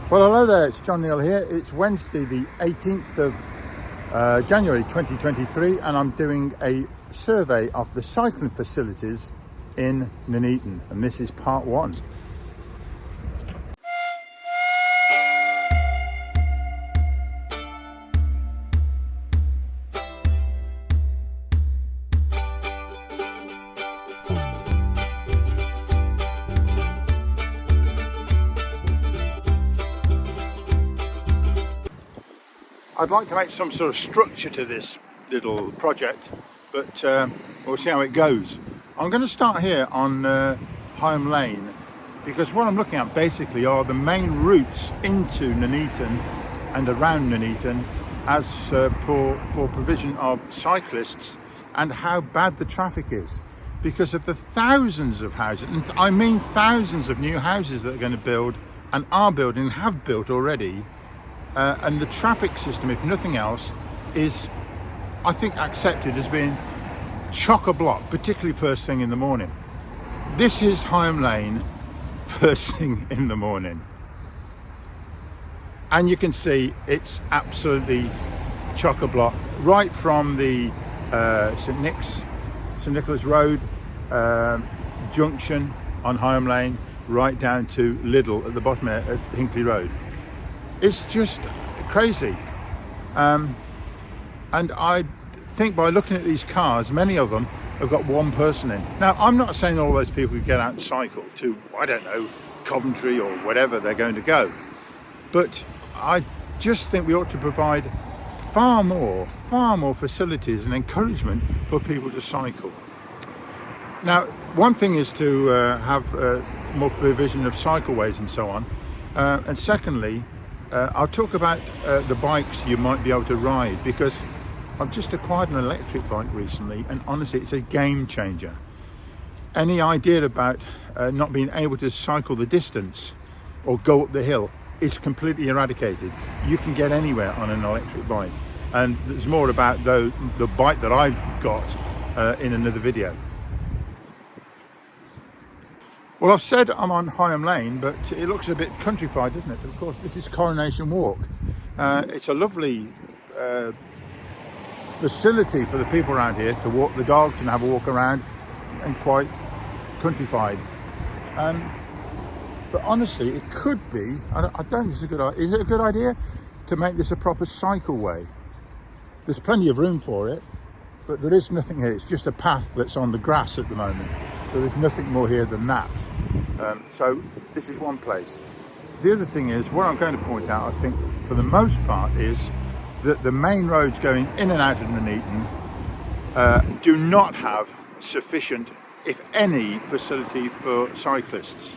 Well, hello there, it's John Neal here. It's Wednesday the 18th of January 2023 and I'm doing a survey of the cycling facilities in Nuneaton, and this is part one. I'd like to make some sort of structure to this little project, but we'll see how it goes. I'm going to start here on Higham Lane, because what I'm looking at basically are the main routes into Nuneaton and around Nuneaton as for provision of cyclists, and how bad the traffic is because of the thousands of houses, and I mean thousands of new houses that are going to build and are building and have built already. And the traffic system, if nothing else, is, I think, accepted as being chock-a-block, particularly first thing in the morning. This is Higham Lane, first thing in the morning. And you can see it's absolutely chock-a-block, right from the St Nicholas Road junction on Higham Lane, right down to Lidl at the bottom at Hinckley Road. It's just crazy, and I think by looking at these cars, many of them have got one person in. Now, I'm not saying all those people get out and cycle to, I don't know, Coventry or whatever they're going to go, but I just think we ought to provide far more facilities and encouragement for people to cycle. Now, one thing is to have more provision of cycleways and so on, and secondly, I'll talk about the bikes you might be able to ride, because I've just acquired an electric bike recently, and honestly it's a game changer. Any idea about not being able to cycle the distance or go up the hill is completely eradicated. You can get anywhere on an electric bike, and there's more about the bike that I've got in another video. Well, I've said I'm on Higham Lane, but it looks a bit countrified, doesn't it? But of course, this is Coronation Walk. It's a lovely facility for the people around here to walk the dogs and have a walk around, and quite countrified. But honestly, it could be, I don't think it's a good idea. Is it a good idea to make this a proper cycleway? There's plenty of room for it, but there is nothing here. It's just a path that's on the grass at the moment. There is nothing more here than that. So this is one place. The other thing is, what I'm going to point out, I think for the most part, is that the main roads going in and out of Nuneaton do not have sufficient, if any, facility for cyclists.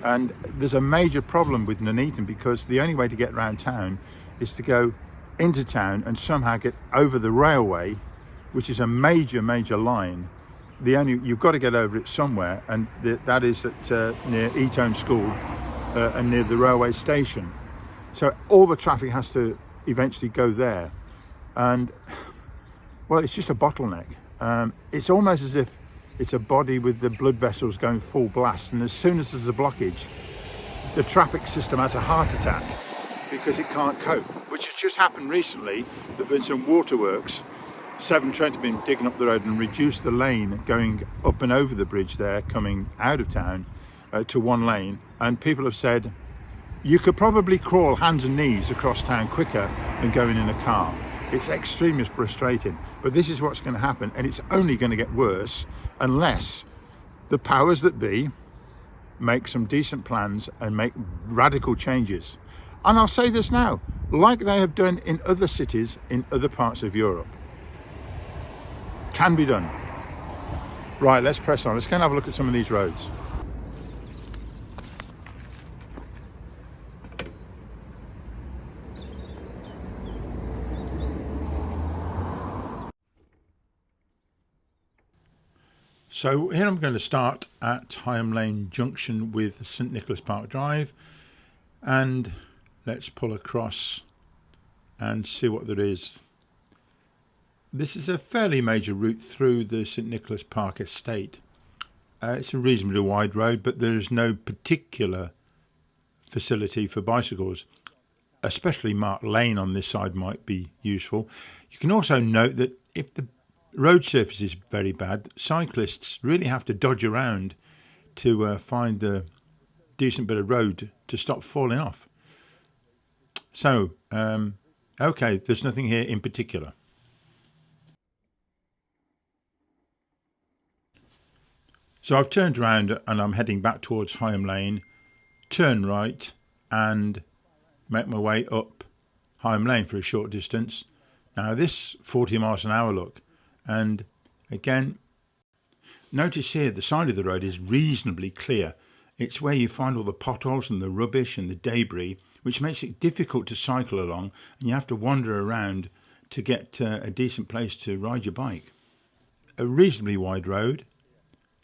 And there's a major problem with Nuneaton, because the only way to get around town is to go into town and somehow get over the railway, which is a major line. You've got to get over it somewhere, and that is at near Eastborough School and near the railway station. So all the traffic has to eventually go there, and well, it's just a bottleneck. It's almost as if it's a body with the blood vessels going full blast, and as soon as there's a blockage, the traffic system has a heart attack because it can't cope, which has just happened recently. There have been some waterworks. Severn Trent have been digging up the road and reduced the lane going up and over the bridge there, coming out of town to one lane, and people have said you could probably crawl hands and knees across town quicker than going in a car. It's extremely frustrating, but this is what's going to happen, and it's only going to get worse unless the powers that be make some decent plans and make radical changes. And I'll say this now, like they have done in other cities in other parts of Europe. Can be done. Right, let's press on. Let's go and have a look at some of these roads. So here I'm going to start at Higham Lane junction with St Nicholas Park Drive, and let's pull across and see what there is. This is a fairly major route through the St Nicholas Park estate. It's a reasonably wide road, but there is no particular facility for bicycles, especially marked lane on this side might be useful. You can also note that if the road surface is very bad, cyclists really have to dodge around to find a decent bit of road to stop falling off. So, okay, there's nothing here in particular. So I've turned around and I'm heading back towards Higham Lane, turn right and make my way up Higham Lane for a short distance. Now this 40 miles an hour look, and again, notice here the side of the road is reasonably clear. It's where you find all the potholes and the rubbish and the debris, which makes it difficult to cycle along, and you have to wander around to get a decent place to ride your bike. A reasonably wide road,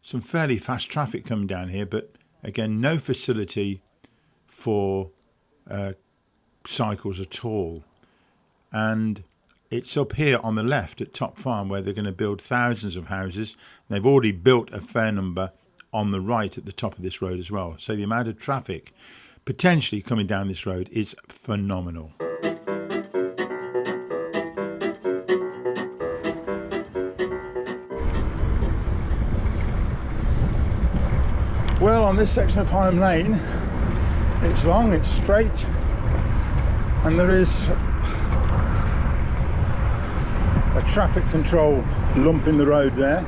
some fairly fast traffic coming down here, but again no facility for cycles at all. And it's up here on the left at Top Farm where they're going to build thousands of houses. They've already built a fair number on the right at the top of this road as well. So the amount of traffic potentially coming down this road is phenomenal. Well, on this section of Higham Lane, it's long, it's straight, and there is a traffic control lump in the road there,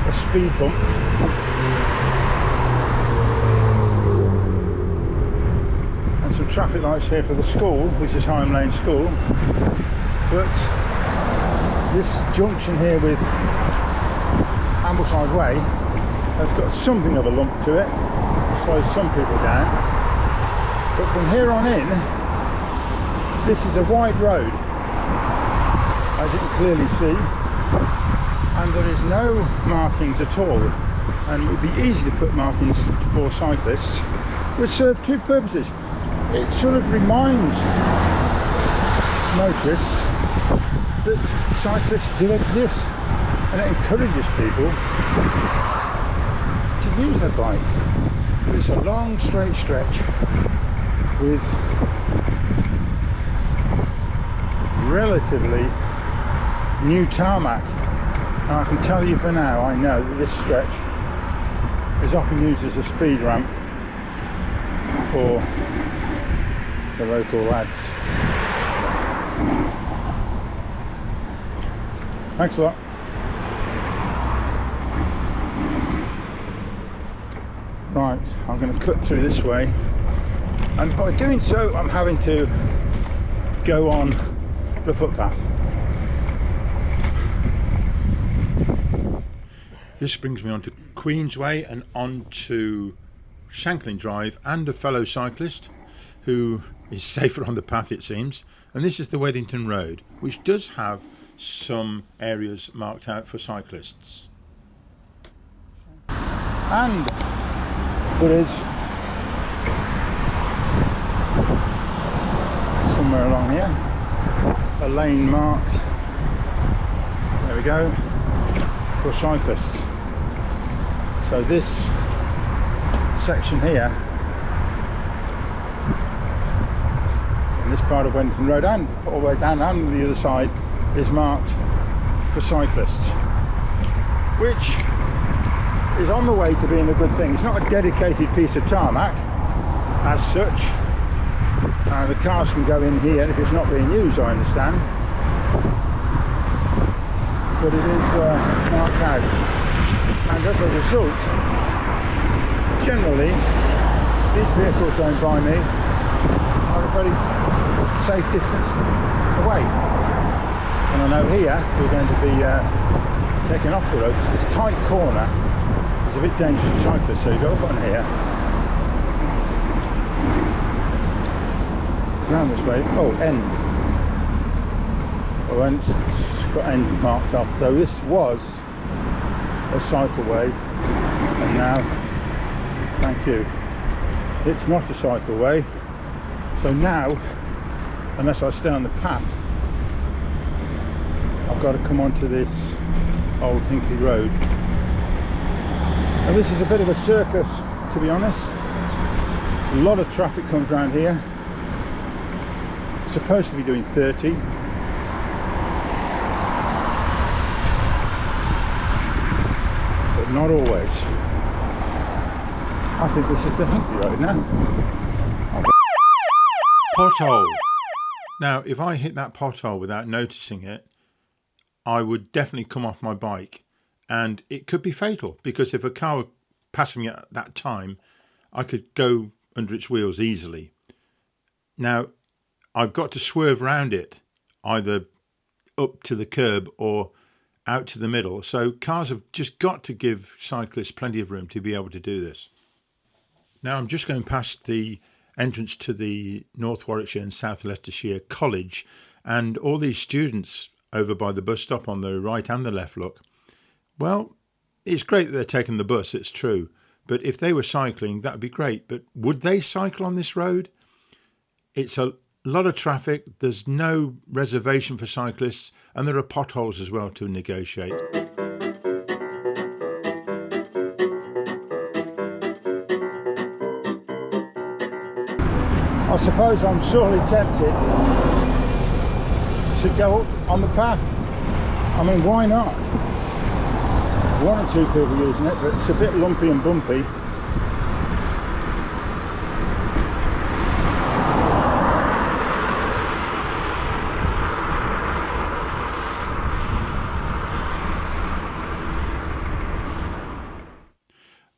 a speed bump, and some traffic lights here for the school, which is Higham Lane School. But this junction here with Ambleside Way has got something of a lump to it, slows some people down. But from here on in, this is a wide road, as you can clearly see, and there is no markings at all, and it would be easy to put markings for cyclists, which serve two purposes. It sort of reminds motorists that cyclists do exist, and it encourages people to use their bike. It's a long straight stretch with relatively new tarmac, and I can tell you for now, I know that this stretch is often used as a speed ramp for the local lads. Thanks a lot. Right, I'm going to cut through this way, and by doing so I'm having to go on the footpath. This brings me on to Queensway and on to Shanklin Drive, and a fellow cyclist who is safer on the path, it seems, and this is the Weddington Road, which does have some areas marked out for cyclists. And there is somewhere along here a lane marked, there we go, for cyclists. So this section here in this part of Weddington Road and all the way down and the other side is marked for cyclists, which is on the way to being a good thing. It's not a dedicated piece of tarmac as such, the cars can go in here if it's not being used, I understand, but it is marked out, and as a result generally these vehicles going by me are a very safe distance away. And I know here we're going to be taking off the road because this tight corner is a bit dangerous for cyclists, so you go up on here, round this way, oh, end. Well, then it's got end marked off, so this was a cycleway, and now, thank you, it's not a cycleway. So now, unless I stay on the path, I've got to come onto this old Hinckley Road. And this is a bit of a circus, to be honest. A lot of traffic comes around here. It's supposed to be doing 30. But not always. I think this is the Hinckley Road now. Pothole. Now, if I hit that pothole without noticing it, I would definitely come off my bike, and it could be fatal, because if a car were passing me at that time, I could go under its wheels easily. Now, I've got to swerve around it, either up to the curb or out to the middle, so cars have just got to give cyclists plenty of room to be able to do this. Now I'm just going past the entrance to the North Warwickshire and South Leicestershire College, and all these students over by the bus stop on the right and the left look. Well, it's great that they're taking the bus, it's true, but if they were cycling, that would be great. But would they cycle on this road? It's a lot of traffic, there's no reservation for cyclists, and there are potholes as well to negotiate. I suppose I'm sorely tempted to go on the path. I mean, why not? One or two people using it, but it's a bit lumpy and bumpy.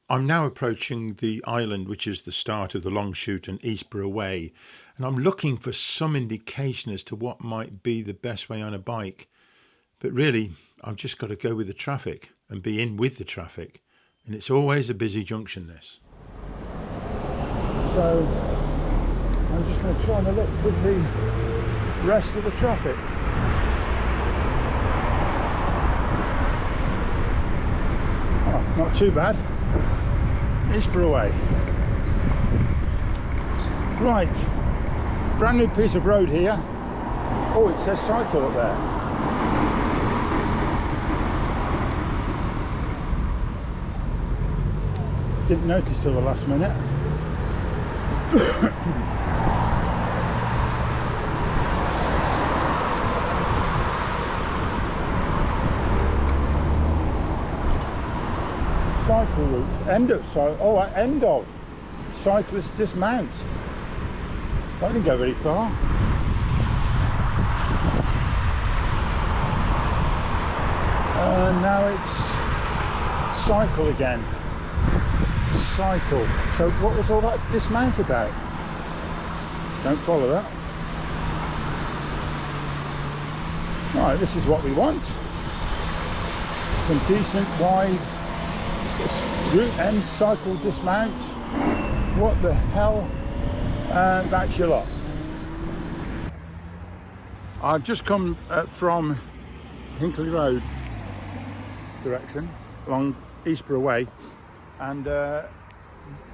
I'm now approaching the island, which is the start of the Longshoot and Eastborough Way, and I'm looking for some indication as to what might be the best way on a bike. But really, I've just got to go with the traffic and be in with the traffic, and it's always a busy junction, this. So I'm just going to try and look with the rest of the traffic. Oh, not too bad. Eastborough Way. Right, brand new piece of road here. Oh, it says cycle up there. Didn't notice till the last minute. Cycle route, end of cyclist dismount. I didn't go very far. Now it's cycle again. Cycle. So what was all that dismount about? Don't follow that. Right, this is what we want. Some decent wide route end cycle dismount. What the hell? And that's your lot. I've just come from Hinckley Road direction along Eastborough Way, and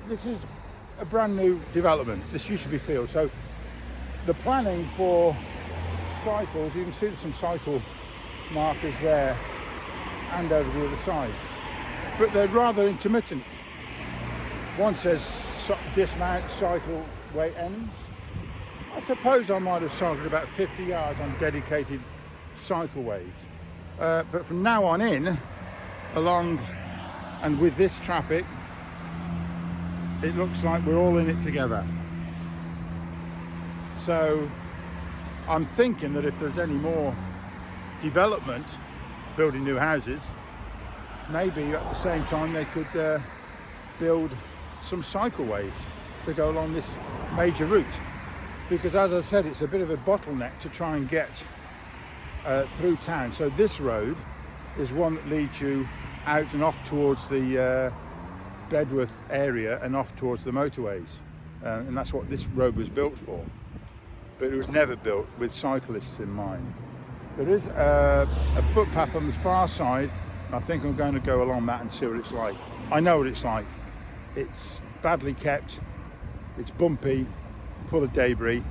this is a brand new development. This used to be field, so the planning for cycles, you can see some cycle markers there and over the other side, but they're rather intermittent. One says dismount cycleway ends. I suppose I might have cycled about 50 yards on dedicated cycleways, but from now on in, along and with this traffic, it looks like we're all in it together. So I'm thinking that if there's any more development, building new houses, maybe at the same time they could build some cycleways to go along this major route, because as I said, it's a bit of a bottleneck to try and get through town. So this road is one that leads you out and off towards the Bedworth area and off towards the motorways, and that's what this road was built for, but it was never built with cyclists in mind. There is a footpath on the far side, and I think I'm going to go along that and see what it's like. I know what it's like. It's badly kept, it's bumpy, full of debris,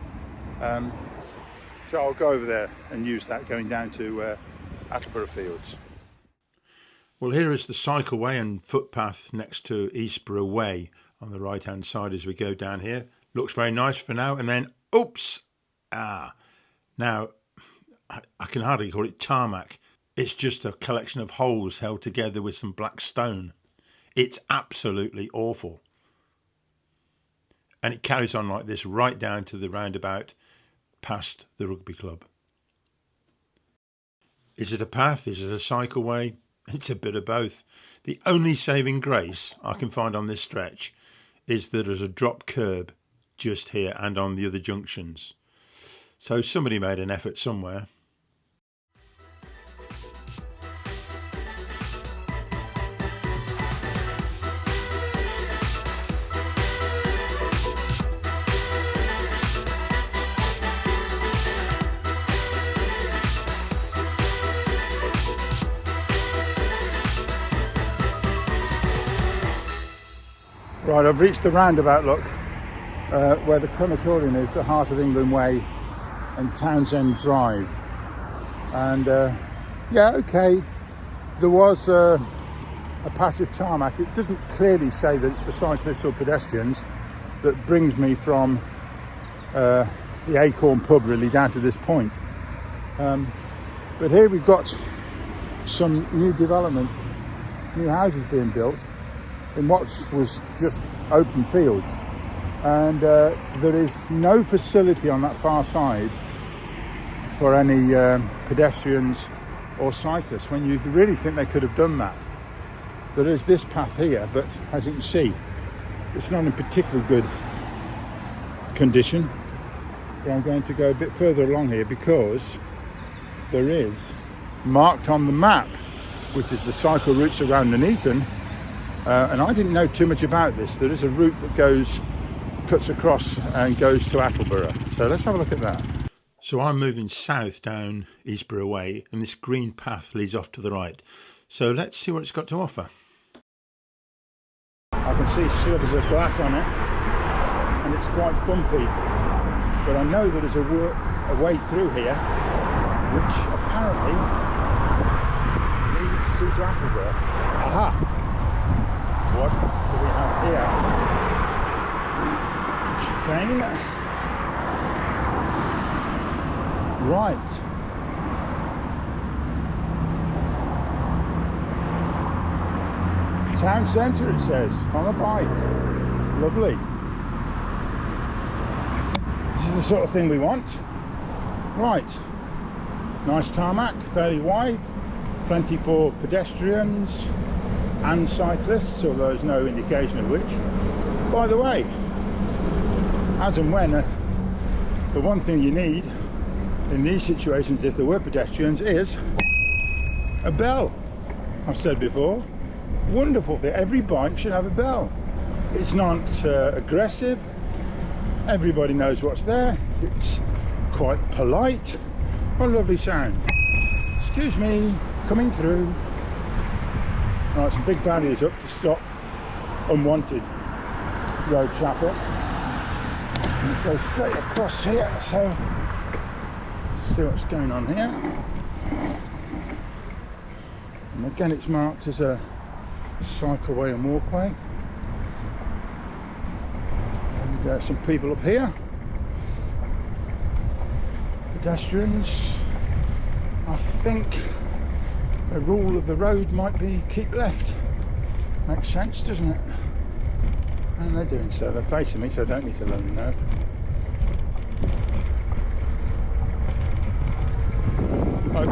so I'll go over there and use that going down to Attleborough Fields. Well, here is the cycleway and footpath next to Eastborough Way. on the right hand side as we go down here. Looks very nice for now, and then oops, now I can hardly call it tarmac. It's just a collection of holes held together with some black stone. It's absolutely awful. And it carries on like this right down to the roundabout past the rugby club. Is it a path? Is it a cycleway? It's a bit of both. The only saving grace I can find on this stretch is that there's a drop curb just here and on the other junctions. So somebody made an effort somewhere. Right, I've reached the roundabout, look, where the crematorium is, the Heart of England Way and Townsend Drive. And yeah, okay, there was a patch of tarmac. It doesn't clearly say that it's for cyclists or pedestrians. That brings me from the Acorn pub really down to this point. But here we've got some new development, new houses being built in what was just open fields, and there is no facility on that far side for any pedestrians or cyclists, when you really think they could have done that. There is this path here, but as you can see, it's not in particularly good condition. But I'm going to go a bit further along here because there is marked on the map, which is the cycle routes around Nuneaton. And I didn't know too much about this. There is a route that cuts across and goes to Attleborough. So let's have a look at that. So I'm moving south down Eastborough Way, and this green path leads off to the right. So let's see what it's got to offer. I can see slivers of glass on it, and it's quite bumpy. But I know that there's a way through here, which apparently leads through to Attleborough. Aha! What do we have here? Train. Right. Town centre, it says, on a bike. Lovely. This is the sort of thing we want. Right. Nice tarmac, fairly wide. Plenty for pedestrians and cyclists, although there's no indication of which. By the way, as and when, the one thing you need in these situations, if there were pedestrians, is a bell. I've said before, wonderful thing. Every bike should have a bell. It's not aggressive. Everybody knows what's there. It's quite polite. What a lovely sound. Excuse me, coming through. Right, some big barriers up to stop unwanted road traffic. And go straight across here, so let's see what's going on here. And again, it's marked as a cycleway and walkway. And there's some people up here. Pedestrians. I think the rule of the road might be keep left. Makes sense, doesn't it? And they're doing so. They're facing me, so I don't need to let them know. Oh.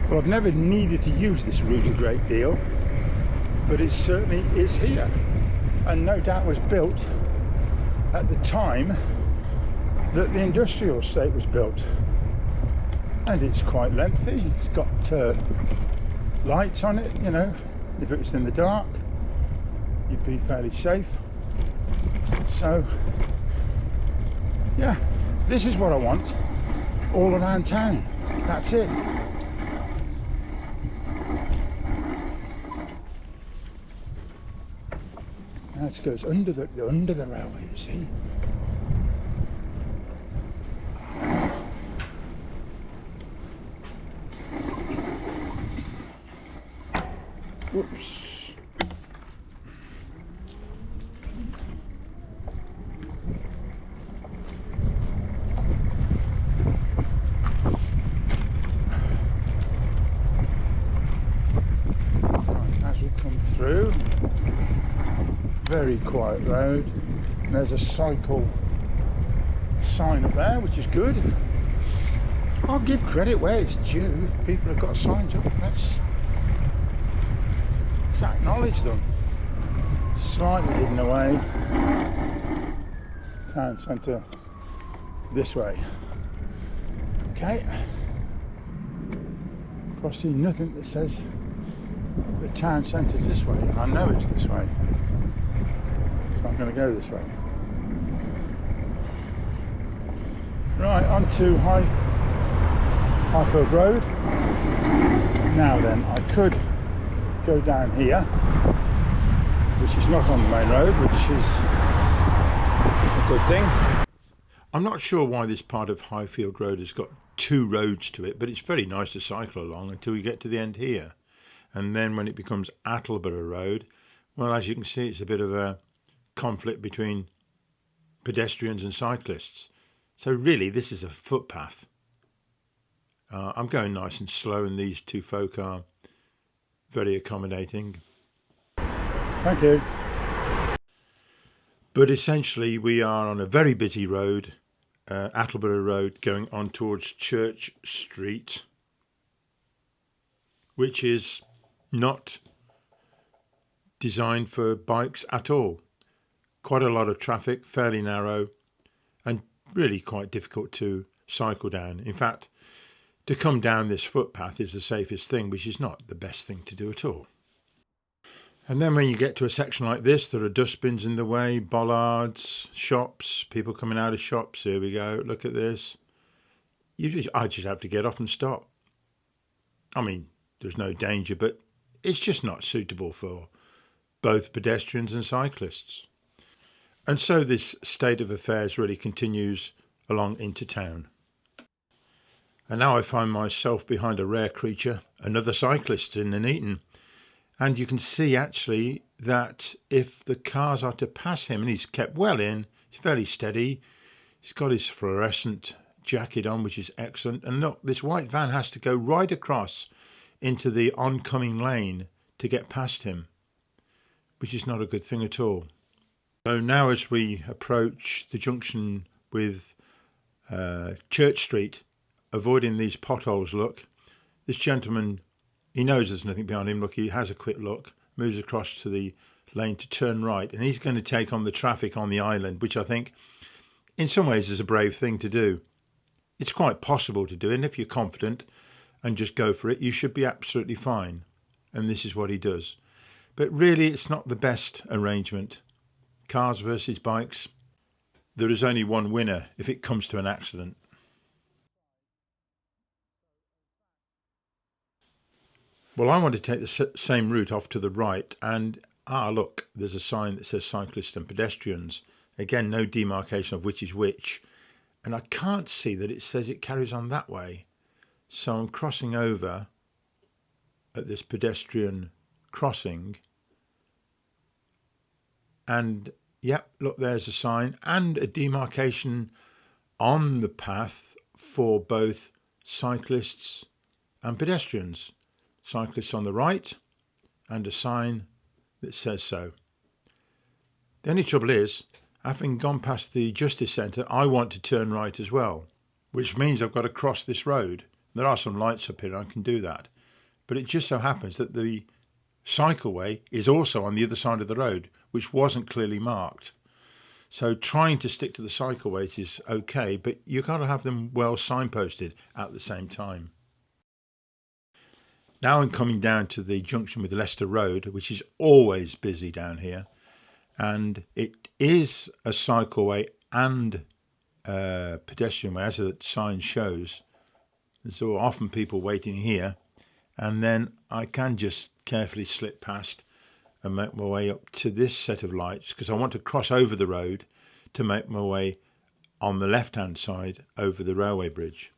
Well, I've never needed to use this route a great deal, but it certainly is here, and no doubt was built at the time that the industrial estate was built. And it's quite lengthy. It's got lights on it, you know. If it was in the dark, you'd be fairly safe. So yeah, this is what I want all around town. That's it. That goes under the railway, you see. Whoops. As we come through, very quiet road, and there's a cycle sign up there, which is good. I'll give credit where it's due. If people have got signs up, let's acknowledge them. Slightly hidden away. Town centre this way. Okay. I see nothing that says the town centre's this way. I know it's this way, so I'm going to go this way. Right, on to Highfield Road. Now then, I could go down here, which is not on the main road, which is a good thing. I'm not sure why this part of Highfield Road has got two roads to it, but it's very nice to cycle along until you get to the end here. And then when it becomes Attleborough Road, well, as you can see, it's a bit of a conflict between pedestrians and cyclists. So really, this is a footpath. I'm going nice and slow, and these two folk are very accommodating. Thank you. But essentially, we are on a very busy road, Attleborough Road, going on towards Church Street, which is not designed for bikes at all. Quite a lot of traffic, fairly narrow, and really quite difficult to cycle down. In fact, to come down this footpath is the safest thing, which is not the best thing to do at all. And then when you get to a section like this, there are dustbins in the way, bollards, shops, people coming out of shops. Here we go, look at this. I just have to get off and stop. I mean, there's no danger, but it's just not suitable for both pedestrians and cyclists. And so this state of affairs really continues along into town. And now I find myself behind a rare creature, another cyclist in Nuneaton. And you can see actually that if the cars are to pass him, and he's kept well in, he's fairly steady, he's got his fluorescent jacket on, which is excellent. And look, this white van has to go right across into the oncoming lane to get past him, which is not a good thing at all. So now as we approach the junction with Church Street, avoiding these potholes, look, this gentleman, he knows there's nothing behind him. Look, he has a quick look, moves across to the lane to turn right, and he's going to take on the traffic on the island, which I think in some ways is a brave thing to do. It's quite possible to do, and if you're confident and just go for it, you should be absolutely fine. And this is what he does. But really, it's not the best arrangement. Cars versus bikes. There is only one winner if it comes to an accident. Well, I want to take the same route off to the right, and look, there's a sign that says cyclists and pedestrians. Again, no demarcation of which is which, and I can't see that it says it carries on that way. So I'm crossing over at this pedestrian crossing, and yep, look, there's a sign and a demarcation on the path for both cyclists and pedestrians. Cyclists on the right, and a sign that says so. The only trouble is, having gone past the Justice Centre, I want to turn right as well, which means I've got to cross this road. There are some lights up here, I can do that. But it just so happens that the cycleway is also on the other side of the road, which wasn't clearly marked. So trying to stick to the cycleways is okay, but you've got to have them well signposted at the same time. Now I'm coming down to the junction with Leicester Road, which is always busy down here. And it is a cycleway and a pedestrian way, as the sign shows. There's often people waiting here. And then I can just carefully slip past and make my way up to this set of lights, because I want to cross over the road to make my way on the left-hand side over the railway bridge.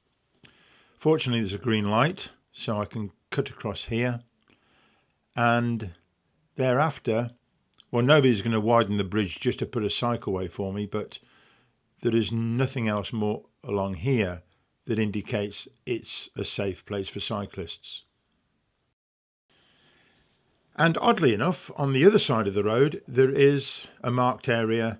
Fortunately, there's a green light, so I can cut across here, and thereafter, well, nobody's going to widen the bridge just to put a cycleway for me, but there is nothing else more along here that indicates it's a safe place for cyclists. And oddly enough, on the other side of the road, there is a marked area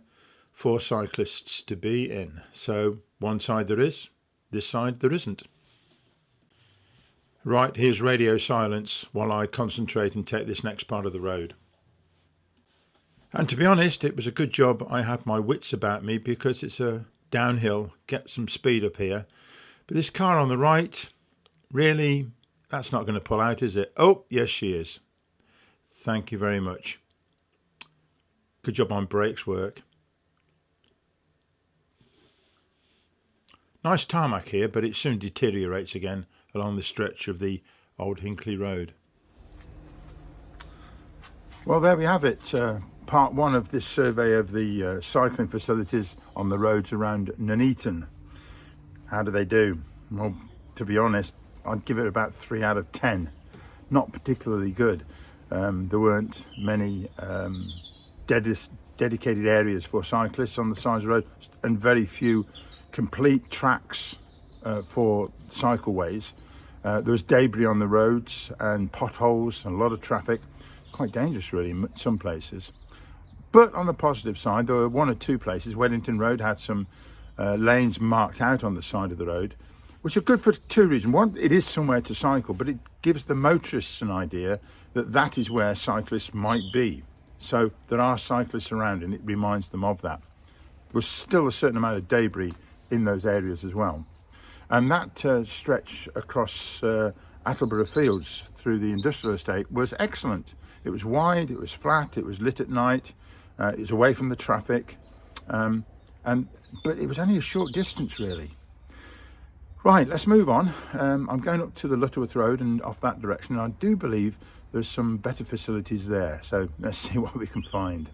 for cyclists to be in. So one side there is, this side there isn't. Right, here's radio silence while I concentrate and take this next part of the road. And to be honest, it was a good job I had my wits about me, because it's a downhill, get some speed up here. But this car on the right, really, that's not going to pull out, is it? Oh, yes, she is. Thank you very much. Good job on brakes work. Nice tarmac here, but it soon deteriorates again along the stretch of the old Hinckley Road. Well, there we have it. Part one of this survey of the cycling facilities on the roads around Nuneaton. How do they do? Well, to be honest, I'd give it about 3 out of 10. Not particularly good. There weren't many dedicated areas for cyclists on the sides of the road, and very few complete tracks for cycleways. There was debris on the roads and potholes and a lot of traffic. Quite dangerous really in some places. But on the positive side, there were 1 or 2 places. Weddington Road had some lanes marked out on the side of the road, which are good for 2 reasons. One, it is somewhere to cycle, but it gives the motorists an idea that that is where cyclists might be. So there are cyclists around, and it reminds them of that. There was still a certain amount of debris in those areas as well. And that stretch across Attleborough Fields through the industrial estate was excellent. It was wide, it was flat, it was lit at night, it was away from the traffic, but it was only a short distance really. Right, let's move on. I'm going up to the Lutterworth Road and off that direction, and I do believe there's some better facilities there, so let's see what we can find.